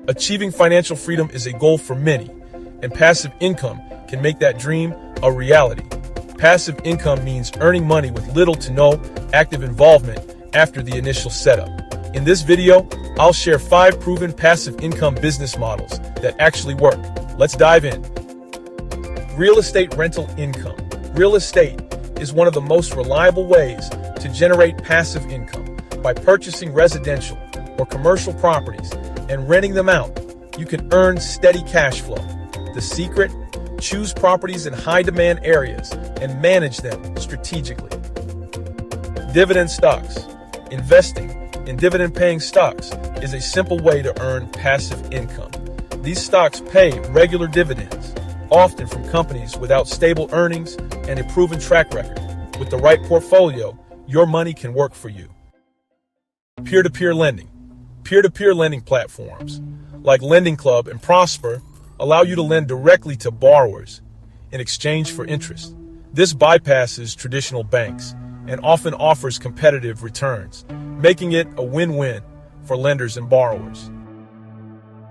Achieving financial freedom is a goal for many, and passive income can make that dream a reality. Passive income means earning money with little to no active involvement after the initial setup. In this video, I'll share 5 proven passive income business models that actually work. Let's dive in. Real estate rental income. Real estate is one of the most reliable ways to generate passive income. By purchasing residential or commercial properties and renting them out, you can earn steady cash flow. The secret? Choose properties in high-demand areas and manage them strategically. Dividend stocks. Investing in dividend-paying stocks is a simple way to earn passive income. These stocks pay regular dividends, often from companies without stable earnings and a proven track record. With the right portfolio, your money can work for you. Peer-to-peer lending. Peer-to-peer lending platforms like Lending Club and Prosper allow you to lend directly to borrowers in exchange for interest. This bypasses traditional banks and often offers competitive returns, making it a win-win for lenders and borrowers.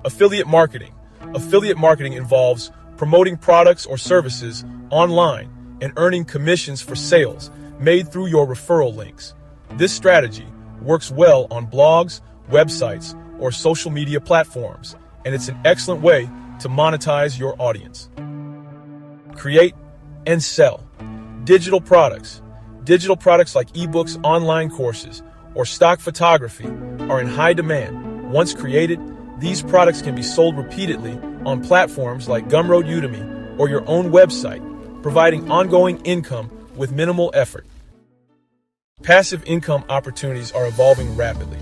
Affiliate marketing. Affiliate marketing involves promoting products or services online and earning commissions for sales made through your referral links. This strategy works well on blogs, websites, or social media platforms, and it's an excellent way to monetize your audience. Create and sell. Digital products. Digital products like eBoouks, online courses, or stock photography are in high demand. Once created, these products can be sold repeatedly on platforms like Gumroad, Udemy, or your own website, providing ongoing income with minimal effort. Passive income opportunities are evolving rapidly.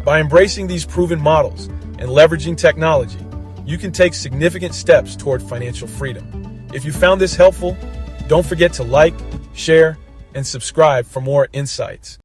By embracing these proven models and leveraging technology, you can take significant steps toward financial freedom. If you found this helpful, don't forget to like, share, and subscribe for more insights.